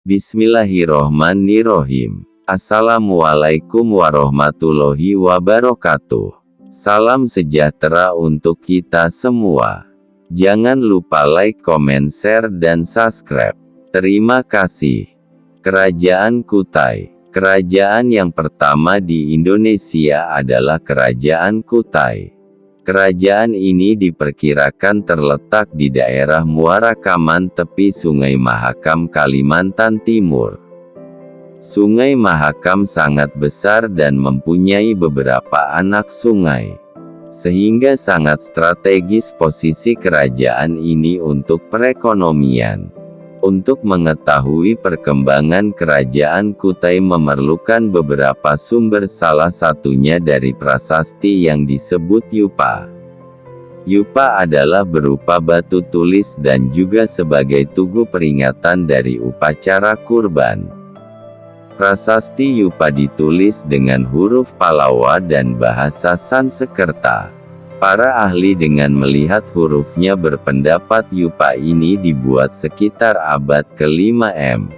Bismillahirrohmanirrohim. Assalamualaikum warahmatullahi wabarakatuh. Salam sejahtera untuk kita semua. Jangan lupa like, comment, share, dan subscribe. Terima kasih. Kerajaan Kutai. Kerajaan yang pertama di Indonesia adalah Kerajaan Kutai. Kerajaan ini diperkirakan terletak di daerah Muara Kaman tepi Sungai Mahakam, Kalimantan Timur. Sungai Mahakam sangat besar dan mempunyai beberapa anak sungai, sehingga sangat strategis posisi kerajaan ini untuk perekonomian. Untuk mengetahui perkembangan Kerajaan Kutai memerlukan beberapa sumber, salah satunya dari prasasti yang disebut Yupa. Yupa adalah berupa batu tulis dan juga sebagai tugu peringatan dari upacara kurban. Prasasti Yupa ditulis dengan huruf Palawa dan bahasa Sanskerta. Para ahli dengan melihat hurufnya berpendapat Yupa ini dibuat sekitar abad ke-5 M.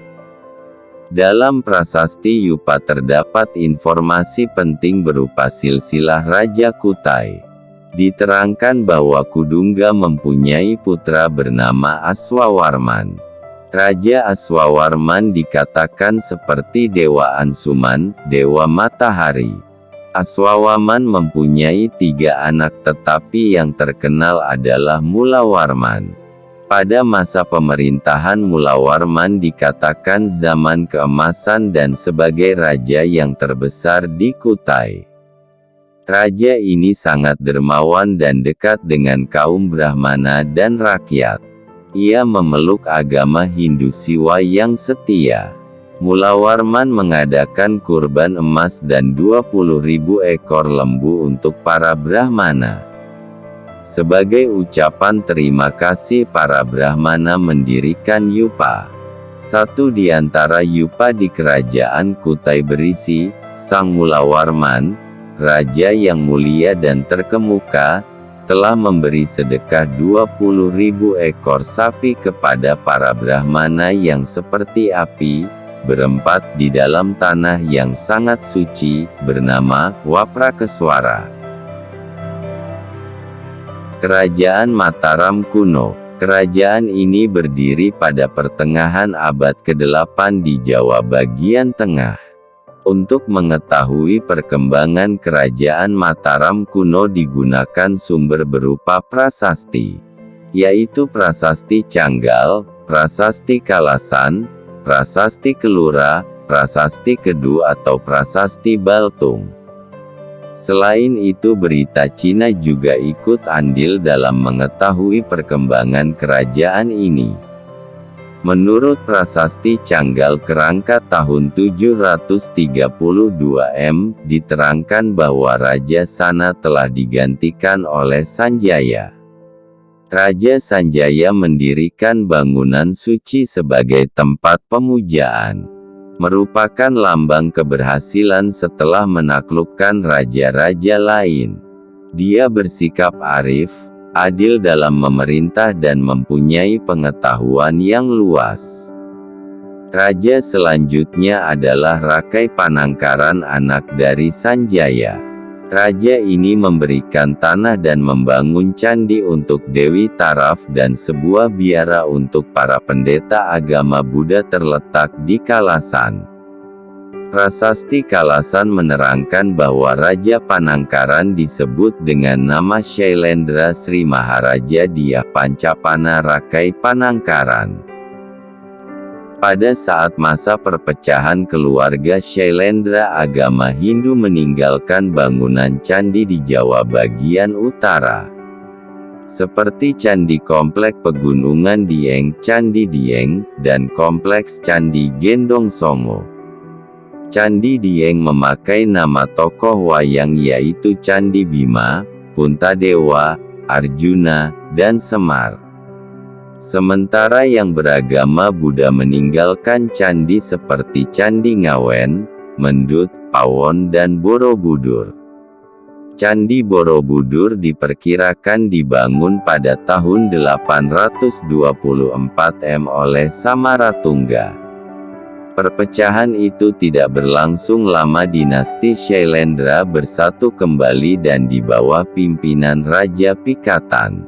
Dalam prasasti Yupa terdapat informasi penting berupa silsilah Raja Kutai. Diterangkan bahwa Kudungga mempunyai putra bernama Aswawarman. Raja Aswawarman dikatakan seperti Dewa Ansuman, Dewa Matahari. Aswawarman mempunyai 3 anak, tetapi yang terkenal adalah Mulawarman. Pada masa pemerintahan Mulawarman dikatakan zaman keemasan dan sebagai raja yang terbesar di Kutai. Raja ini sangat dermawan dan dekat dengan kaum Brahmana dan rakyat. Ia memeluk agama Hindu Siwa yang setia. Mulawarman mengadakan kurban emas dan 20.000 ekor lembu untuk para Brahmana. Sebagai ucapan terima kasih, para Brahmana mendirikan Yupa. Satu di antara Yupa di Kerajaan Kutai berisi, Sang Mulawarman, raja yang mulia dan terkemuka, telah memberi sedekah 20.000 ekor sapi kepada para Brahmana yang seperti api, berempat di dalam tanah yang sangat suci, bernama Waprakeswara. Kerajaan Mataram kuno. Kerajaan ini berdiri pada pertengahan abad ke-8 di Jawa bagian tengah. Untuk mengetahui perkembangan Kerajaan Mataram kuno digunakan sumber berupa prasasti, yaitu Prasasti Canggal, Prasasti Kalasan, Prasasti Kelura, Prasasti Kedu atau Prasasti Baltung. Selain itu, berita Cina juga ikut andil dalam mengetahui perkembangan kerajaan ini. Menurut Prasasti Canggal kerangka tahun 732 M, diterangkan bahwa Raja Sana telah digantikan oleh Sanjaya. Raja Sanjaya mendirikan bangunan suci sebagai tempat pemujaan. Merupakan lambang keberhasilan setelah menaklukkan raja-raja lain. Dia bersikap arif, adil dalam memerintah dan mempunyai pengetahuan yang luas. Raja selanjutnya adalah Rakai Panangkaran, anak dari Sanjaya. Raja ini memberikan tanah dan membangun candi untuk Dewi Taraf dan sebuah biara untuk para pendeta agama Buddha terletak di Kalasan. Prasasti Kalasan menerangkan bahwa Raja Panangkaran disebut dengan nama Shailendra Sri Maharaja Dyah Pancapana Rakai Panangkaran. Pada saat masa perpecahan keluarga Shailendra, agama Hindu meninggalkan bangunan candi di Jawa bagian utara. Seperti Candi Komplek Pegunungan Dieng, Candi Dieng, dan Kompleks Candi Gendong Songo. Candi Dieng memakai nama tokoh wayang yaitu Candi Bima, Puntadewa, Arjuna, dan Semar. Sementara yang beragama Buddha meninggalkan candi seperti Candi Ngawen, Mendut, Pawon dan Borobudur. Candi Borobudur diperkirakan dibangun pada tahun 824 M oleh Samaratungga. Perpecahan itu tidak berlangsung lama. Dinasti Shailendra bersatu kembali dan di bawah pimpinan Raja Pikatan.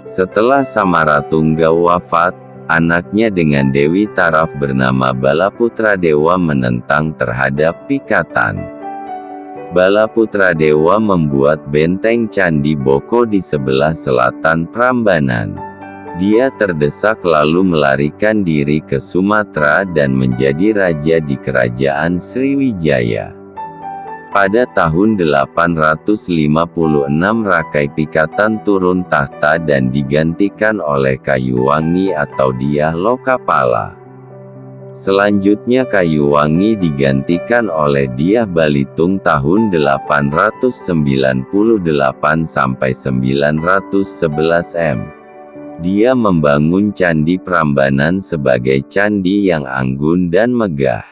Setelah Samaratungga wafat, anaknya dengan Dewi Taraf bernama Balaputradewa menentang terhadap Pikatan. Balaputradewa membuat benteng Candi Boko di sebelah selatan Prambanan. Dia terdesak lalu melarikan diri ke Sumatera dan menjadi raja di Kerajaan Sriwijaya. Pada tahun 856 Rakai Pikatan turun tahta dan digantikan oleh Kayuwangi atau Dyah Lokapala. Selanjutnya Kayuwangi digantikan oleh Dyah Balitung tahun 898 sampai 911 M. Dia membangun Candi Prambanan sebagai candi yang anggun dan megah.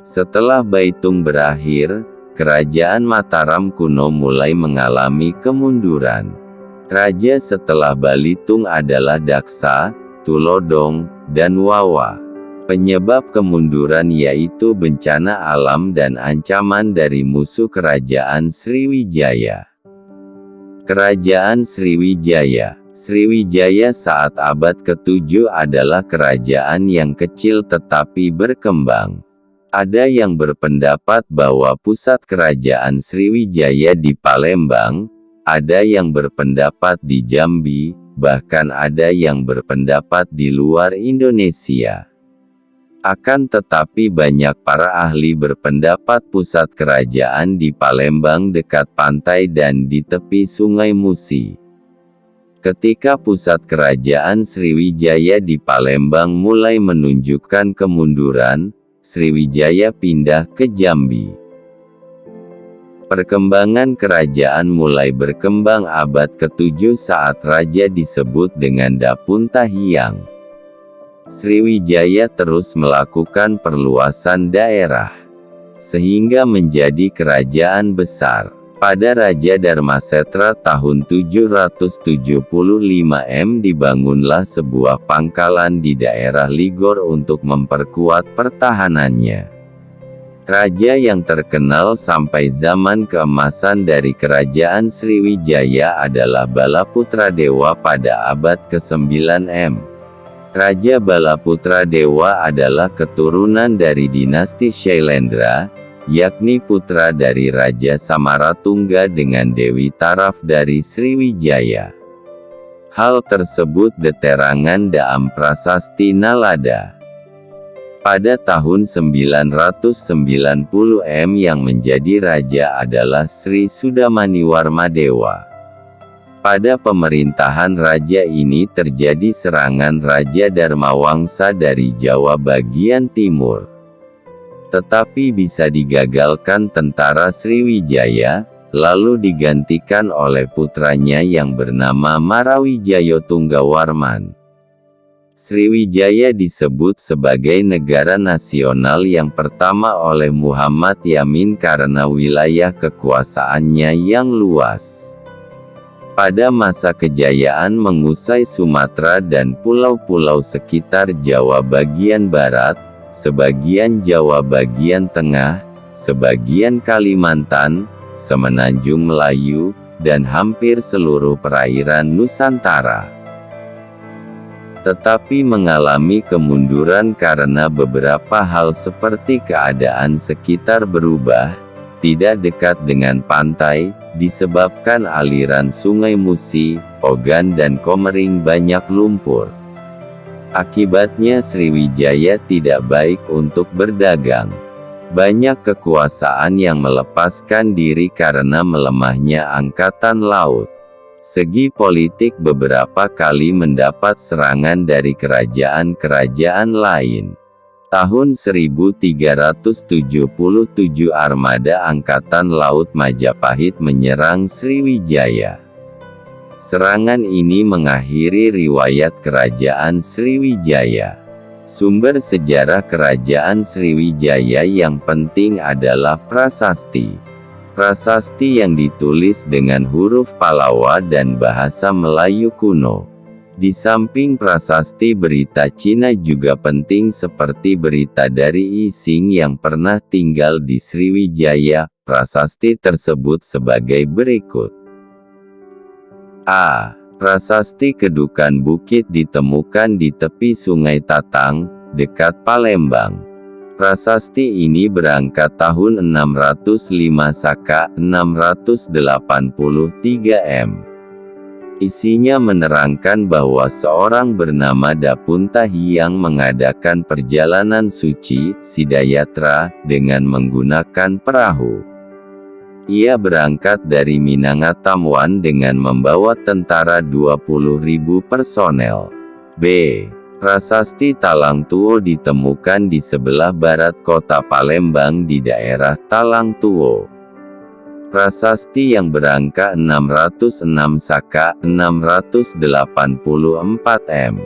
Setelah Baitung berakhir, Kerajaan Mataram kuno mulai mengalami kemunduran. Raja setelah Balitung adalah Daksa, Tulodong, dan Wawa. Penyebab kemunduran yaitu bencana alam dan ancaman dari musuh Kerajaan Sriwijaya. Kerajaan Sriwijaya. Sriwijaya saat abad ke-7 adalah kerajaan yang kecil tetapi berkembang. Ada yang berpendapat bahwa pusat kerajaan Sriwijaya di Palembang, ada yang berpendapat di Jambi, bahkan ada yang berpendapat di luar Indonesia. Akan tetapi banyak para ahli berpendapat pusat kerajaan di Palembang dekat pantai dan di tepi Sungai Musi. Ketika pusat kerajaan Sriwijaya di Palembang mulai menunjukkan kemunduran, Sriwijaya pindah ke Jambi. Perkembangan kerajaan mulai berkembang abad ke-7 saat raja disebut dengan Dapuntahiang. Sriwijaya terus melakukan perluasan daerah, sehingga menjadi kerajaan besar. Pada Raja Darmasetra tahun 775 M dibangunlah sebuah pangkalan di daerah Ligor untuk memperkuat pertahanannya. Raja yang terkenal sampai zaman keemasan dari Kerajaan Sriwijaya adalah Balaputradewa pada abad ke-9 M. Raja Balaputradewa adalah keturunan dari dinasti Shailendra, yakni putra dari Raja Samaratungga dengan Dewi Taraf dari Sriwijaya. Hal tersebut deterangan dalam prasasti Nalada. Pada tahun 990 M yang menjadi raja adalah Sri Sudamaniwarmadewa. Pada pemerintahan raja ini terjadi serangan Raja Dharmawangsa dari Jawa bagian timur. Tetapi bisa digagalkan tentara Sriwijaya, lalu digantikan oleh putranya yang bernama Marawijaya Tunggawarman. Sriwijaya disebut sebagai negara nasional yang pertama oleh Muhammad Yamin karena wilayah kekuasaannya yang luas. Pada masa kejayaan menguasai Sumatera dan pulau-pulau sekitar Jawa bagian barat, sebagian Jawa bagian tengah, sebagian Kalimantan, Semenanjung Melayu, dan hampir seluruh perairan Nusantara. Tetapi mengalami kemunduran karena beberapa hal seperti keadaan sekitar berubah, tidak dekat dengan pantai, disebabkan aliran Sungai Musi, Ogan dan Komering banyak lumpur. Akibatnya Sriwijaya tidak baik untuk berdagang. Banyak kekuasaan yang melepaskan diri karena melemahnya angkatan laut. Segi politik beberapa kali mendapat serangan dari kerajaan-kerajaan lain. Tahun 1377 armada Angkatan Laut Majapahit menyerang Sriwijaya. Serangan ini mengakhiri riwayat Kerajaan Sriwijaya. Sumber sejarah Kerajaan Sriwijaya yang penting adalah prasasti. Prasasti yang ditulis dengan huruf Palawa dan bahasa Melayu kuno. Di samping prasasti berita Cina juga penting seperti berita dari I Sing yang pernah tinggal di Sriwijaya. Prasasti tersebut sebagai berikut. A. Prasasti Kedukan Bukit ditemukan di tepi Sungai Tatang, dekat Palembang. Prasasti ini berangkat tahun 605 Saka 683 M. Isinya menerangkan bahwa seorang bernama Dapunta yang mengadakan perjalanan suci, Sidayatra, dengan menggunakan perahu. Ia berangkat dari Minangkabau dengan membawa tentara 20.000 personel. B. Prasasti Talang Tuo ditemukan di sebelah barat kota Palembang di daerah Talang Tuo. Prasasti yang berangka 606 Saka 684 M.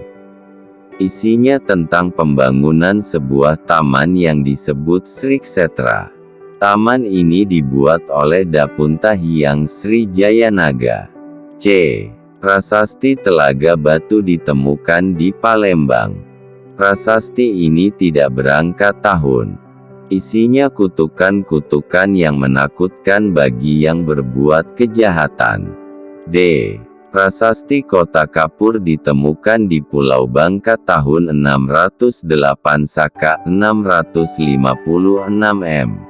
Isinya tentang pembangunan sebuah taman yang disebut Sriksetra. Taman ini dibuat oleh Dapunta Hyang Srijayanaga. C. Prasasti Telaga Batu ditemukan di Palembang. Prasasti ini tidak berangkat tahun. Isinya kutukan-kutukan yang menakutkan bagi yang berbuat kejahatan. D. Prasasti Kota Kapur ditemukan di Pulau Bangka tahun 608 Saka 656 M.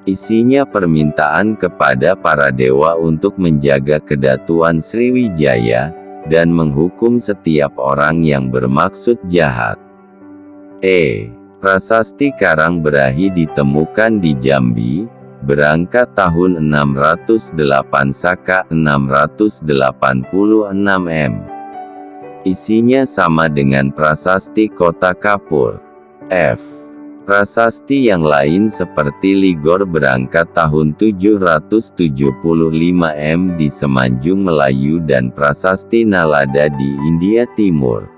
Isinya permintaan kepada para dewa untuk menjaga kedatuan Sriwijaya, dan menghukum setiap orang yang bermaksud jahat. E. Prasasti Karang Berahi ditemukan di Jambi, berangkat tahun 608 Saka 686 M. Isinya sama dengan prasasti Kota Kapur. F. Prasasti yang lain seperti Ligor berangkat tahun 775 M di Semanjung Melayu dan prasasti Nalada di India Timur.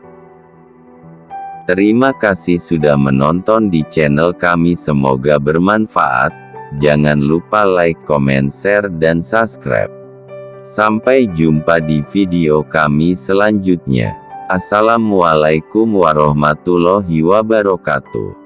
Terima kasih sudah menonton di channel kami, semoga bermanfaat. Jangan lupa like, comment, share, dan subscribe. Sampai jumpa di video kami selanjutnya. Assalamualaikum warahmatullahi wabarakatuh.